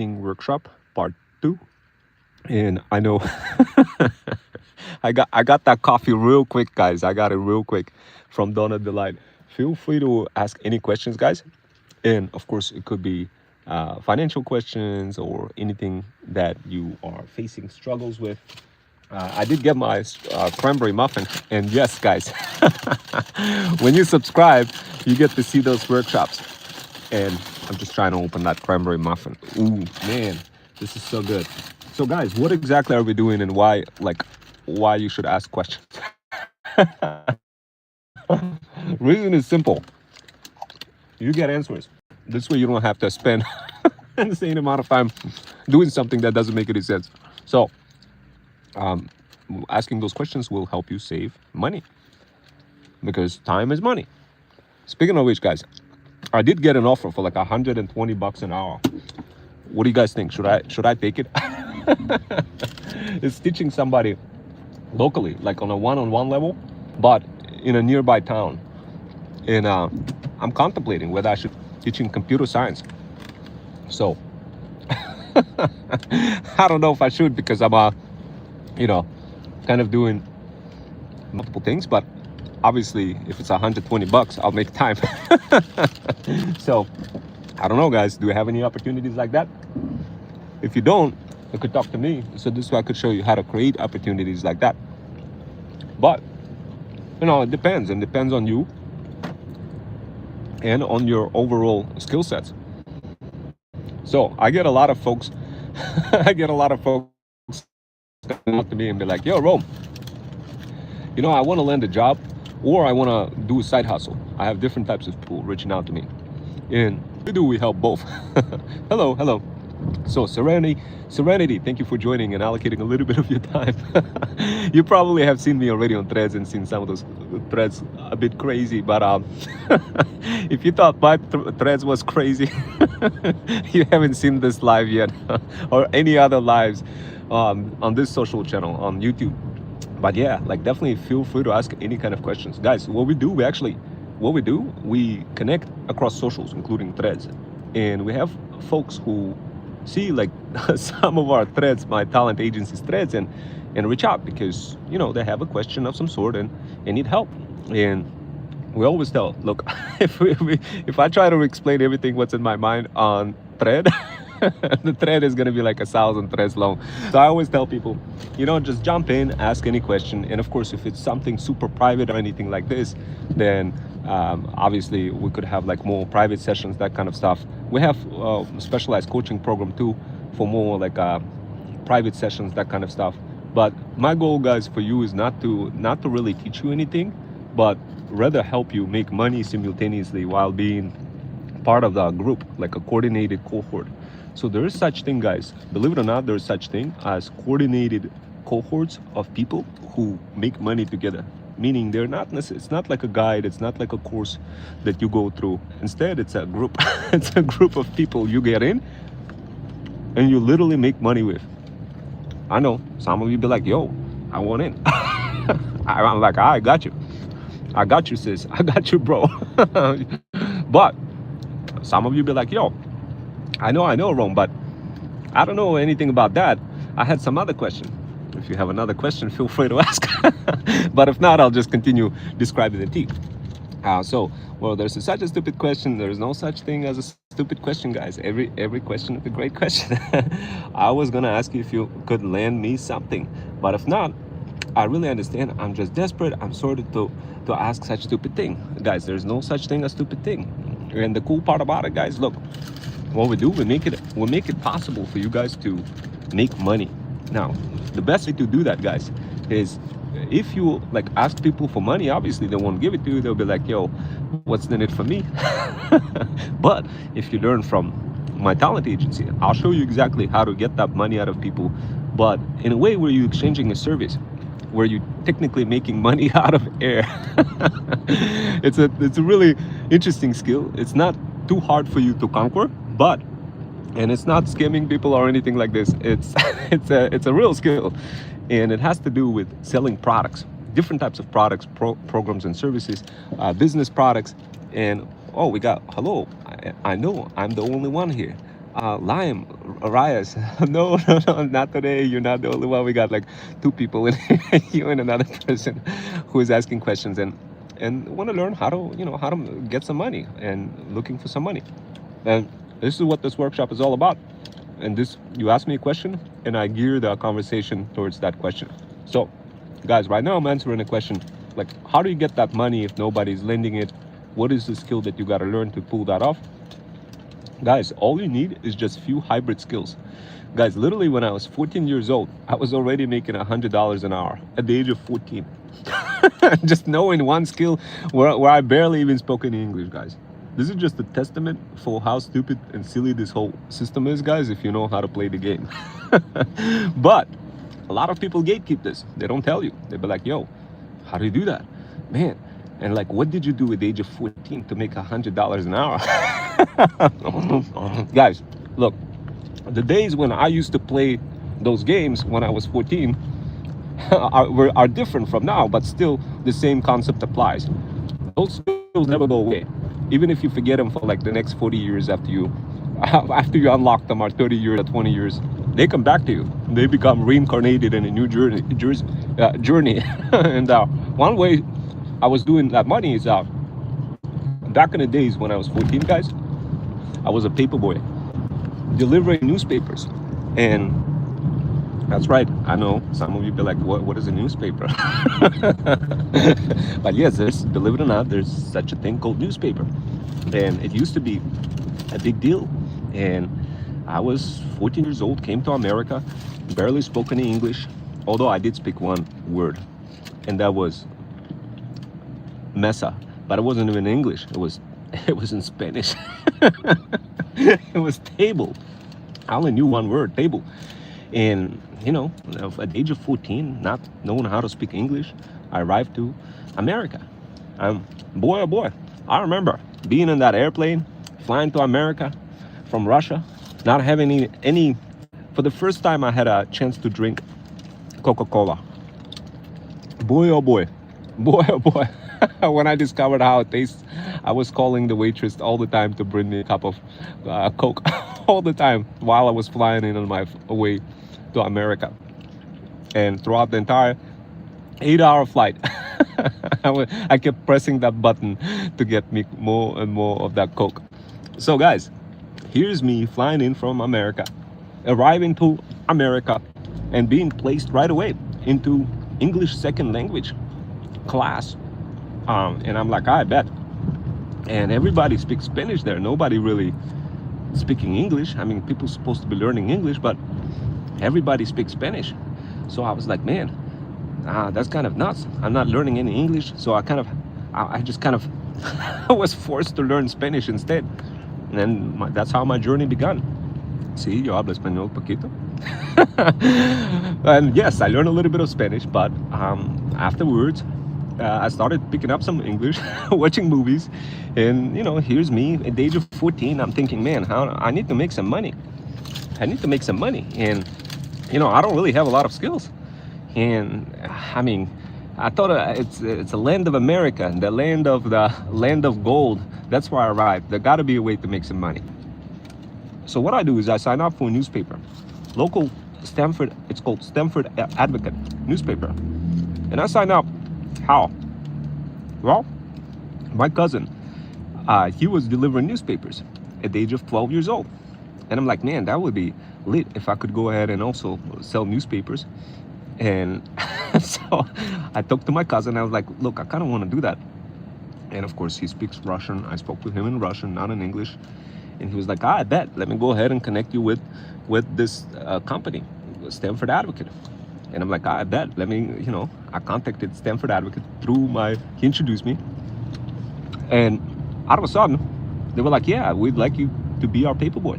marketing workshop part 2. And I know I got that coffee real quick, guys. I got it real quick from Donna Delight. Feel free to ask any questions, guys. And of course, it could be financial questions or anything that you are facing struggles with. I did get my cranberry muffin, and yes, guys, when you subscribe, you get to see those workshops. And I'm just trying to open that cranberry muffin. Ooh, man, this is so good. So, guys, what exactly are we doing, and why you should ask questions? Reason is simple. You get answers. This way, you don't have to spend the same amount of time doing something that doesn't make any sense. So, um, asking those questions will help you save money because time is money. Speaking of which, guys, I did get an offer for like $120 an hour. What do you guys think? Should I take it? It's teaching somebody locally, like on a one-on-one level, but in a nearby town. And I'm contemplating whether I should teach in computer science. So I don't know if I should because I'm kind of doing multiple things, but obviously if it's $120, I'll make time. So I don't know, guys. Do you have any opportunities like that? If you don't, you could talk to me. So this way I could show you how to create opportunities like that. But it depends, and depends on you and on your overall skill sets. So I get a lot of folks come up to me and be like, yo, Rome, I want to land a job, or I want to do a side hustle. I have different types of people reaching out to me. And we help both. Hello. So Serenity, thank you for joining and allocating a little bit of your time. You probably have seen me already on Threads and seen some of those threads a bit crazy, but if you thought my Threads was crazy, you haven't seen this live yet, or any other lives on this social channel on YouTube. But yeah, definitely feel free to ask any kind of questions, guys. We connect across socials, including Threads, and we have folks who see some of our threads, my talent agency's threads, and reach out because they have a question of some sort and need help. And we always tell, look, if I try to explain everything what's in my mind on thread, the thread is going to be like 1,000 threads long. So I always tell people, just jump in, ask any question. And of course, if it's something super private or anything like this, then obviously we could have more private sessions, that kind of stuff. We have a specialized coaching program too for more private sessions, that kind of stuff. But my goal, guys, for you is not to really teach you anything, but rather help you make money simultaneously while being part of the group, like a coordinated cohort. So there is such thing, guys, believe it or not, there is such thing as coordinated cohorts of people who make money together. Meaning it's not like a guide, it's not like a course that you go through. Instead, it's a group. It's a group of people you get in and you literally make money with. I know some of you be like, yo, I want in. I'm like, I got you, sis, I got you, bro. But some of you be like, yo, I know, Rome, but I don't know anything about that. I had some other question. If you have another question, feel free to ask. But if not, I'll just continue describing the tea. There's such a stupid question. There's no such thing as a stupid question, guys. Every question is a great question. I was gonna ask you if you could lend me something, but if not, I really understand. I'm just desperate. I'm sorted to ask such stupid thing, guys. There's no such thing as stupid thing. And the cool part about it, guys, look, what we do, we make it possible for you guys to make money. Now, the best way to do that, guys, is if you ask people for money, obviously they won't give it to you. They'll be like, yo, what's in it for me? But if you learn from my talent agency, I'll show you exactly how to get that money out of people, but in a way where you're exchanging a service, where you're technically making money out of air. It's a really interesting skill. It's not too hard for you to conquer, and it's not scamming people or anything like this. It's a real skill, and it has to do with selling products, different types of products, programs and services, business products. And hello, I know I'm the only one here. Lime, Arias. No, no, no, not today. You're not the only one. We got like two people in here, you and another person who is asking questions and want to learn how to, how to get some money and looking for some money. And this is what this workshop is all about. And this, you ask me a question and I gear the conversation towards that question. So guys, right now I'm answering a question like, how do you get that money if nobody's lending it? What is the skill that you got to learn to pull that off? Guys, all you need is just few hybrid skills. Guys, literally when I was 14 years old, I was already making $100 an hour at the age of 14. Just knowing one skill where I barely even spoke any English, guys. This is just a testament for how stupid and silly this whole system is, guys, if you know how to play the game. But a lot of people gatekeep this. They don't tell you. They be like, yo, how do you do that? Man, and like, what did you do at the age of 14 to make $100 an hour? Guys, look, the days when I used to play those games when I was 14 are different from now, but still the same concept applies. Those skills never go away. Even if you forget them for like the next 40 years after you unlock them, or 30 years or 20 years, they come back to you. They become reincarnated in a new journey. And one way I was doing that money is back in the days when I was 14, guys, I was a paper boy delivering newspapers. And that's right, I know some of you be like, what is a newspaper? But yes, believe it or not, there's such a thing called newspaper. And it used to be a big deal. And I was 14 years old, came to America, barely spoke any English, although I did speak one word, and that was mesa, but it wasn't even English. It was in Spanish. It was table. I only knew one word, table. And at the age of 14, not knowing how to speak English, I arrived to America. Boy, oh boy, I remember being in that airplane, flying to America from Russia, not having any. For the first time, I had a chance to drink Coca-Cola. Boy, oh boy, boy, oh boy. When I discovered how it tastes, I was calling the waitress all the time to bring me a cup of Coke all the time while I was flying in on my way to America. And throughout the entire 8-hour flight, I kept pressing that button to get me more and more of that Coke. So guys, here's me flying in from America, arriving to America, and being placed right away into English second language class. And I'm like, I bet. And everybody speaks Spanish there. Nobody really speaking English. I mean, people supposed to be learning English, but everybody speaks Spanish. So I was like, man, that's kind of nuts. I'm not learning any English. So I just kind of was forced to learn Spanish instead. And that's how my journey began. Sí, yo hablo español poquito. And yes, I learned a little bit of Spanish, but afterwards, I started picking up some English, watching movies, and here's me at the age of 14. I'm thinking, man, I need to make some money. I need to make some money, and I don't really have a lot of skills. And I mean, I thought it's a land of America, the land of gold. That's where I arrived. There got to be a way to make some money. So what I do is I sign up for a newspaper, local Stamford. It's called Stamford Advocate newspaper, and I sign up. How? Well, my cousin, he was delivering newspapers at the age of 12 years old. And I'm like, man, that would be lit if I could go ahead and also sell newspapers. And so I talked to my cousin. I was like, look, I kind of want to do that. And of course, he speaks Russian. I spoke to him in Russian, not in English. And he was like, I bet. Let me go ahead and connect you with this company, Stamford Advocate. And I'm like, I bet. Let me, I contacted Stamford Advocate he introduced me. And out of a sudden, they were like, yeah, we'd like you to be our paper boy.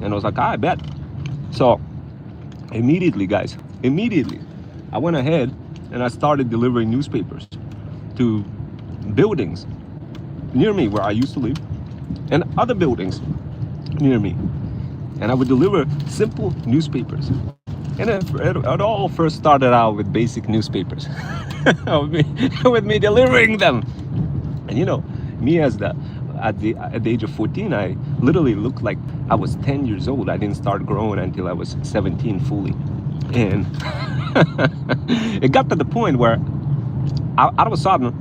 And I was like, I bet. So immediately, guys, I went ahead and I started delivering newspapers to buildings near me where I used to live and other buildings near me. And I would deliver simple newspapers. And it all first started out with basic newspapers, with me delivering them. And me at the age of 14, I literally looked like I was 10 years old. I didn't start growing until I was 17 fully. And it got to the point where out of a sudden,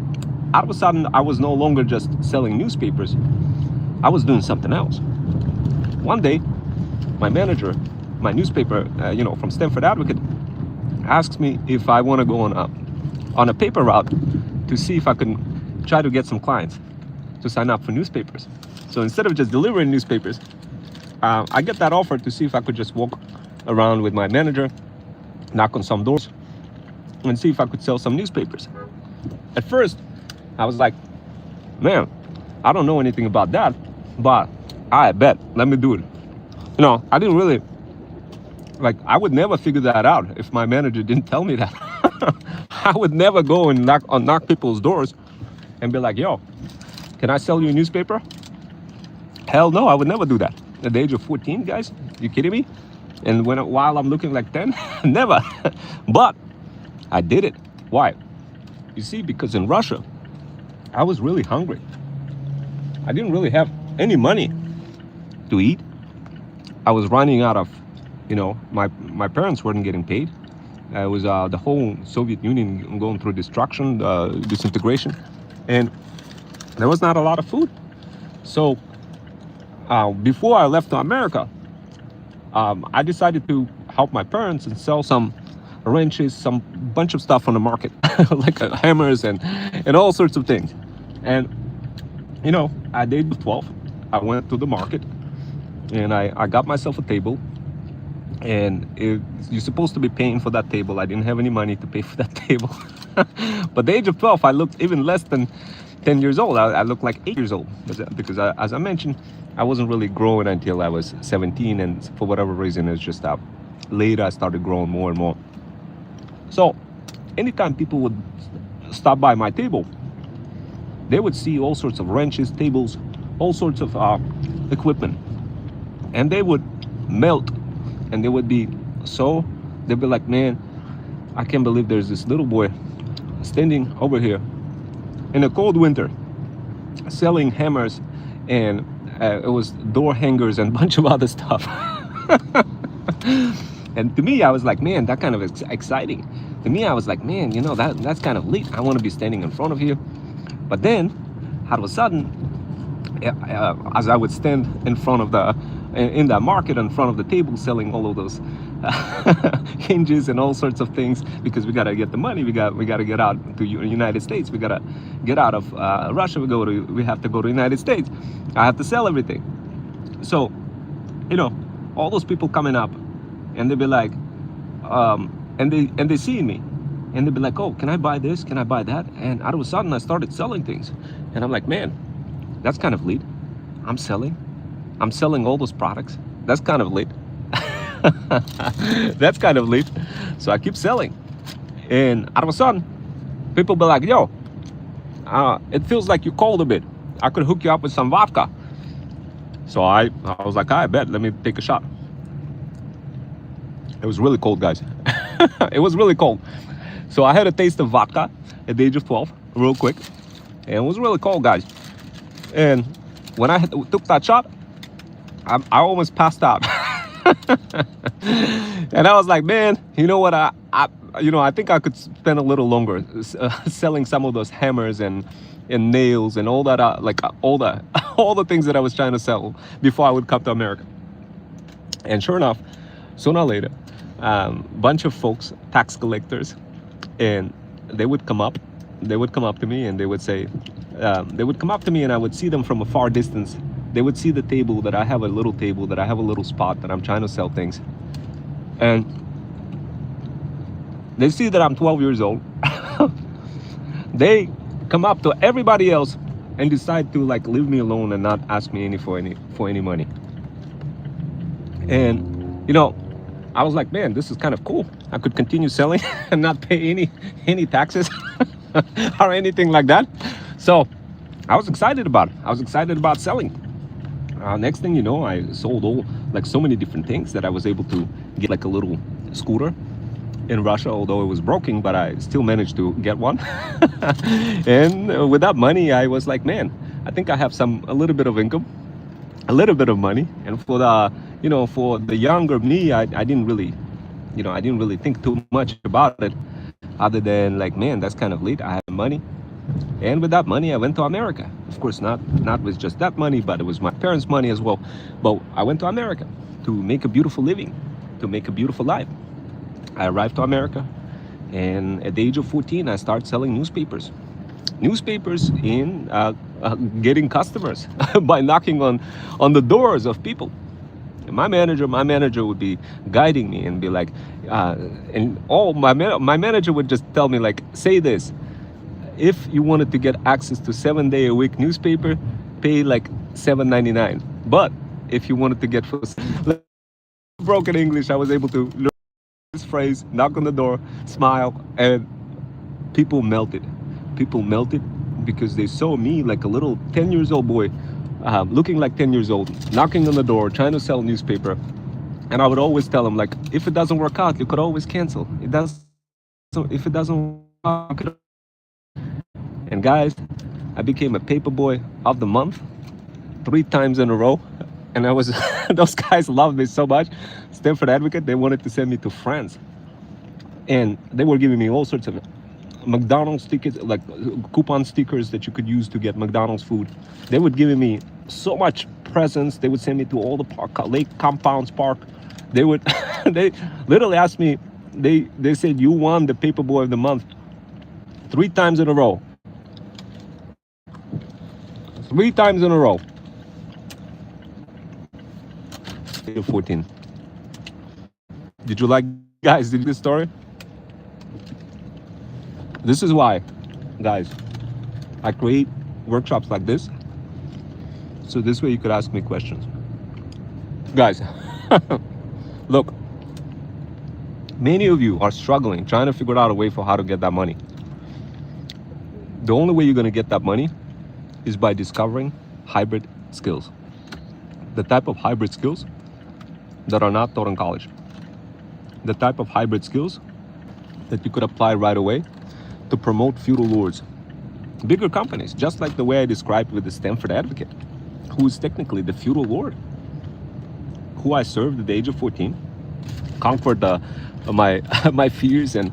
I was no longer just selling newspapers. I was doing something else. One day, my manager, my newspaper, from Stamford Advocate, asks me if I want to go on a paper route to see if I can try to get some clients to sign up for newspapers. So instead of just delivering newspapers, I get that offer to see if I could just walk around with my manager, knock on some doors, and see if I could sell some newspapers. At first, I was like, man, I don't know anything about that, but I bet, let me do it. I didn't really, I would never figure that out if my manager didn't tell me that. I would never go and knock people's doors and be like, yo, can I sell you a newspaper? Hell no, I would never do that. At the age of 14, guys, you kidding me? And while I'm looking like 10, never. But I did it. Why? You see, because in Russia, I was really hungry. I didn't really have any money to eat. I was running out of, my parents weren't getting paid. It was the whole Soviet Union going through destruction, disintegration, and there was not a lot of food. So before I left to America, I decided to help my parents and sell some wrenches, some bunch of stuff on the market, like hammers and all sorts of things. And at the age of 12, I went to the market and I got myself a table. And you're supposed to be paying for that table. I didn't have any money to pay for that table. But at the age of 12, I looked even less than 10 years old. I looked like 8 years old because as I mentioned, I wasn't really growing until I was 17. And for whatever reason, it's just later I started growing more and more. So anytime people would stop by my table, they would see all sorts of wrenches, tables, all sorts of equipment. And they would melt. And they would be they'd be like, man, I can't believe there's this little boy standing over here in a cold winter selling hammers, and it was door hangers and a bunch of other stuff. And to me, I was like, man, that kind of exciting. To me, I was like, man, that's kind of lit. I want to be standing in front of you. But then, all of a sudden, as I would stand in front of in that market in front of the table selling all of those hinges and all sorts of things, because we got to get the money, we got to get out to the United States, we got to get out of Russia, we have to go to the United States. I have to sell everything. So all those people coming up, and they'd be like and they see me, and they'd be like, oh, can I buy this, can I buy that? And all of a sudden I started selling things, and I'm like, man, that's kind of lit. I'm selling all those products. That's kind of lit. That's kind of lit. So I keep selling. And all of a sudden, people be like, yo, it feels like you're cold a bit. I could hook you up with some vodka. So I was like, I bet, let me take a shot. It was really cold, guys. It was really cold. So I had a taste of vodka at the age of 12, real quick. And it was really cold, guys. And when I took that shot, I almost passed out. And I was like, man, you know what? I think I could spend a little longer selling some of those hammers and nails and all that, all the things that I was trying to sell before I would come to America. And sure enough, sooner or later, bunch of folks, tax collectors, and they would come up to me, and they would say, they would come up to me, and I would see them from a far distance. They would see the table, that I have a little table, that I have a little spot, that I'm trying to sell things. And they see that I'm 12 years old. They come up to everybody else and decide to leave me alone and not ask me for any money. And I was like, man, this is kind of cool. I could continue selling and not pay any taxes or anything like that. So I was excited about it. I was excited about selling. Next thing you know, I sold so many different things that I was able to get a little scooter in Russia, although it was broken, but I still managed to get one. And with that money, I was like, man, I think I have a little bit of income. a little bit of money. And for the, for the younger me, I didn't really, I didn't really think too much about it, other than like, man, that's kind of late. I have money. And with that money, I went to America. Of course, not with just that money, but it was my parents' money as well. But I went to America to make a beautiful living, to make a beautiful life. I arrived to America, and at the age of 14, I started selling newspapers. Newspapers in getting customers by knocking on the doors of people. And my manager would be guiding me and be like, and all my manager would just tell me like, say this: if you wanted to get access to 7-day-a-week newspaper, pay like $7.99. But if you wanted to get for broken English, I was able to learn this phrase, knock on the door, smile, and people melted. People melted because they saw me like a little 10 years old boy, looking like 10 years old, knocking on the door, trying to sell a newspaper. And I would always tell them like, if it doesn't work out, you could always cancel. If it doesn't work out, you could. And guys, I became a paper boy of the month 3 times in a row. And I was, those guys loved me so much. Stanford Advocate, they wanted to send me to France. And they were giving me all sorts of McDonald's tickets, like coupon stickers that you could use to get McDonald's food. They would give me so much presents. They would send me to all the park, Lake Compounds Park. They would, they literally asked me, they said, you won the paper boy of the month 3 times in a row. 3 times in a row. 14. Did you like, guys, did you this story? This is why, guys, I create workshops like this. So this way you could ask me questions. Guys, look, many of you are struggling, trying to figure out a way for how to get that money. The only way you're going to get that money is by discovering hybrid skills. The type of hybrid skills that are not taught in college. The type of hybrid skills that you could apply right away to promote feudal lords. Bigger companies, just like the way I described with the Stanford Advocate, who is technically the feudal lord, who I served at the age of 14, conquered my fears and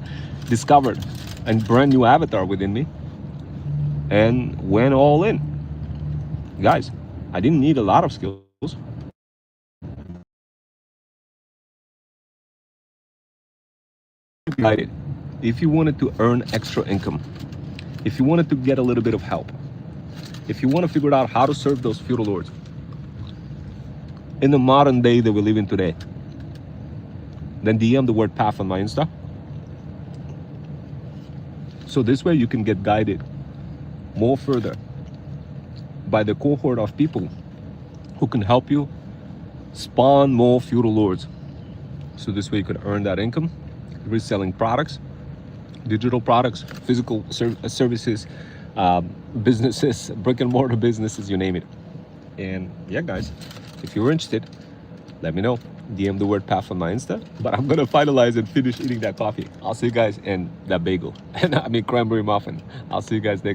discovered a brand new avatar within me, and went all in. Guys, I didn't need a lot of skills. If you wanted to earn extra income, if you wanted to get a little bit of help, if you want to figure out how to serve those feudal lords in the modern day that we live in today, then DM the word PATH on my Insta. So this way you can get guided more further by the cohort of people who can help you spawn more feudal lords. So this way you could earn that income, reselling products, digital products, physical services, businesses, brick and mortar businesses, you name it. And yeah, guys, if you're interested, let me know. DM the word PATH on my Insta. But I'm gonna finalize and finish eating that coffee. I'll see you guys in that bagel. I mean cranberry muffin. I'll see you guys next